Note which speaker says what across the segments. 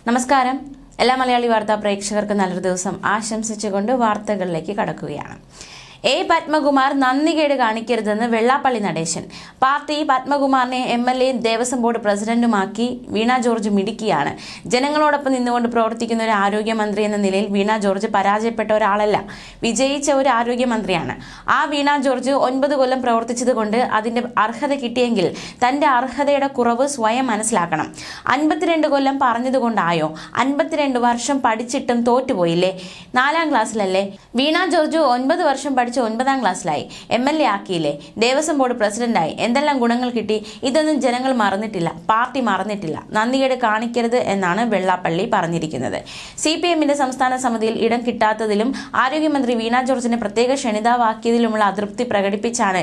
Speaker 1: നമസ്കാരം. എല്ലാ മലയാളി വാർത്താ പ്രേക്ഷകർക്കും നല്ലൊരു ദിവസം ആശംസിച്ചുകൊണ്ട് വാർത്തകളിലേക്ക് കടക്കുകയാണ്. പത്മകുമാർ നന്ദികേട് കാണിക്കരുതെന്ന് വെള്ളാപ്പള്ളി നടേശൻ. പാർട്ടി പത്മകുമാറിനെ MLA ദേവസ്വം ബോർഡ് പ്രസിഡന്റുമാക്കി വീണ ജോർജ് മിടുക്കിയാണ്. ജനങ്ങളോടൊപ്പം നിന്നുകൊണ്ട് പ്രവർത്തിക്കുന്ന ഒരു ആരോഗ്യമന്ത്രി എന്ന നിലയിൽ വീണ ജോർജ് പരാജയപ്പെട്ട ഒരാളല്ല, വിജയിച്ച ഒരു ആരോഗ്യമന്ത്രിയാണ്. ആ വീണ ജോർജ് 9 കൊല്ലം പ്രവർത്തിച്ചതുകൊണ്ട് അതിന്റെ അർഹത കിട്ടിയെങ്കിൽ തന്റെ അർഹതയുടെ കുറവ് സ്വയം മനസ്സിലാക്കണം. 52 കൊല്ലം പറഞ്ഞതുകൊണ്ടായോ? 52 വർഷം പഠിച്ചിട്ടും തോറ്റുപോയില്ലേ? 4ാം ക്ലാസ്സിലല്ലേ? വീണ ജോർജ് 9 വർഷം 9ാം ക്ലാസ്സിലായി, MLA ആക്കിയില്ലേ, ദേവസ്വം ബോർഡ് പ്രസിഡന്റായി. എന്തെല്ലാം ഗുണങ്ങൾ കിട്ടി? ഇതൊന്നും ജനങ്ങൾ മറന്നിട്ടില്ല, പാർട്ടി മറന്നിട്ടില്ല. നന്ദികേട് കാണിക്കരുത് എന്നാണ് വെള്ളാപ്പള്ളി പറഞ്ഞിരിക്കുന്നത്. CPMന്റെ സംസ്ഥാന സമിതിയിൽ ഇടം കിട്ടാത്തതിലും ആരോഗ്യമന്ത്രി വീണ ജോർജിനെ പ്രത്യേക ക്ഷണിതാവാക്കിയതിലുമുള്ള അതൃപ്തി പ്രകടിപ്പിച്ചാണ്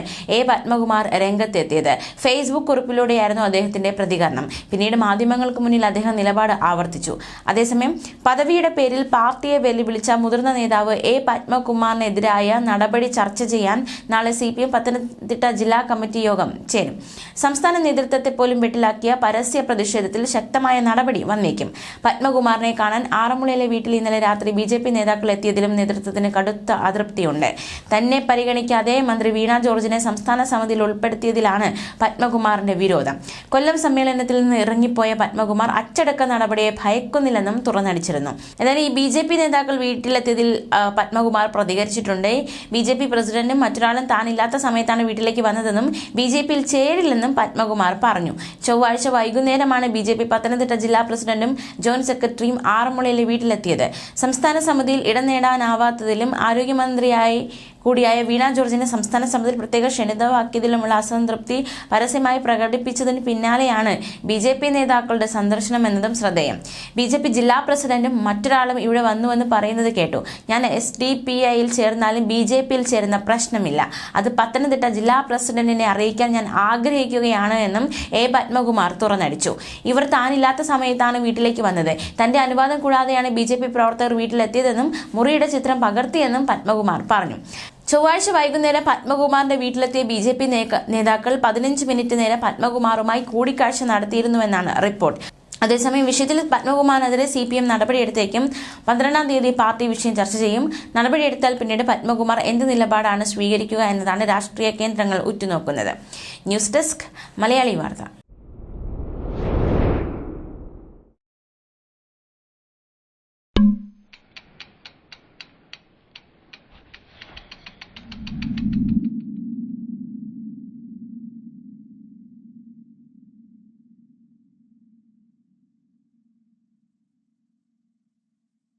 Speaker 1: പത്മകുമാർ രംഗത്തെത്തിയത്. ഫേസ്ബുക്ക് കുറിപ്പിലൂടെയായിരുന്നു അദ്ദേഹത്തിന്റെ പ്രതികരണം. പിന്നീട് മാധ്യമങ്ങൾക്ക് മുന്നിൽ അദ്ദേഹം നിലപാട് ആവർത്തിച്ചു. അതേസമയം പദവിയുടെ പേരിൽ പാർട്ടിയെ വെല്ലുവിളിച്ച മുതിർന്ന നേതാവ് പത്മകുമാറിനെതിരായ നടപടി ചർച്ച ചെയ്യാൻ നാളെ CPM പത്തനംതിട്ട ജില്ലാ കമ്മിറ്റി യോഗം ചേരും. സംസ്ഥാന നേതൃത്വത്തെ പോലും വെട്ടിലാക്കിയ പരസ്യ പ്രതിഷേധത്തിൽ ശക്തമായ നടപടി വന്നേക്കും. പത്മകുമാറിനെ കാണാൻ ആറന്മുളയിലെ വീട്ടിൽ ഇന്നലെ രാത്രി BJP നേതാക്കൾ എത്തിയതിലും നേതൃത്വത്തിന് കടുത്ത അതൃപ്തിയുണ്ട്. തന്നെ പരിഗണിക്കാതെ മന്ത്രി വീണ ജോർജിനെ സംസ്ഥാന സമിതിയിൽ ഉൾപ്പെടുത്തിയതിലാണ് പത്മകുമാറിന്റെ വിരോധം. കൊല്ലം സമ്മേളനത്തിൽ നിന്ന് ഇറങ്ങിപ്പോയ പത്മകുമാർ അച്ചടക്ക നടപടിയെ ഭയക്കുന്നില്ലെന്നും തുറന്നടിച്ചിരുന്നു. എന്നാൽ ഈ BJP നേതാക്കൾ വീട്ടിലെത്തിയതിൽ പത്മകുമാർ പ്രതികരിച്ചിട്ടുണ്ട്. BJP പ്രസിഡന്റും മറ്റൊരാളും താനില്ലാത്ത സമയത്താണ് വീട്ടിലേക്ക് വന്നതെന്നും BJPയിൽ ചേരില്ലെന്നും പത്മകുമാർ പറഞ്ഞു. ചൊവ്വാഴ്ച വൈകുന്നേരമാണ് BJP പത്തനംതിട്ട ജില്ലാ പ്രസിഡന്റും ജോയിന്റ് സെക്രട്ടറിയും ആറന്മുളയിലെ വീട്ടിലെത്തിയത്. സംസ്ഥാന സമിതിയിൽ ഇടം നേടാനാവാത്തതിലും ആരോഗ്യമന്ത്രിയായി കൂടിയായ വീണ ജോർജിനെ സംസ്ഥാന സമിതിയിൽ പ്രത്യേക ക്ഷണിതമാക്കിയതിലുമുള്ള അസംതൃപ്തി പരസ്യമായി പ്രകടിപ്പിച്ചതിന് പിന്നാലെയാണ് BJP നേതാക്കളുടെ സന്ദർശനം എന്നതും ശ്രദ്ധേയം. BJP ജില്ലാ പ്രസിഡന്റും മറ്റൊരാളും ഇവിടെ വന്നുവെന്ന് പറയുന്നത് കേട്ടു. ഞാൻ SDPIയിൽ ചേർന്നാലും BJPയിൽ ചേരുന്ന പ്രശ്നമില്ല. അത് പത്തനംതിട്ട ജില്ലാ പ്രസിഡന്റിനെ അറിയിക്കാൻ ഞാൻ ആഗ്രഹിക്കുകയാണ് എന്നും പത്മകുമാർ തുറന്നടിച്ചു. ഇവർ താനില്ലാത്ത സമയത്താണ് വീട്ടിലേക്ക് വന്നത്. തന്റെ അനുവാദം കൂടാതെയാണ് BJP പ്രവർത്തകർ വീട്ടിലെത്തിയതെന്നും മുറിയുടെ ചിത്രം പകർത്തിയെന്നും പത്മകുമാർ പറഞ്ഞു. ചൊവ്വാഴ്ച വൈകുന്നേരം പത്മകുമാറിന്റെ വീട്ടിലെത്തിയ BJP നേതാക്കൾ 15 മിനിറ്റ് നേരം പത്മകുമാറുമായി കൂടിക്കാഴ്ച നടത്തിയിരുന്നുവെന്നാണ് റിപ്പോർട്ട്. അതേസമയം വിഷയത്തിൽ പത്മകുമാറിനെതിരെ CPM നടപടിയെടുത്തേക്കും. 12ാം തീയതി പാർട്ടി വിഷയം ചർച്ച ചെയ്യും. നടപടിയെടുത്താൽ പിന്നീട് പത്മകുമാർ എന്ത് നിലപാടാണ് സ്വീകരിക്കുക എന്നതാണ് രാഷ്ട്രീയ കേന്ദ്രങ്ങൾ ഉറ്റുനോക്കുന്നത്. ന്യൂസ് ഡെസ്ക് മലയാളി വാർത്ത.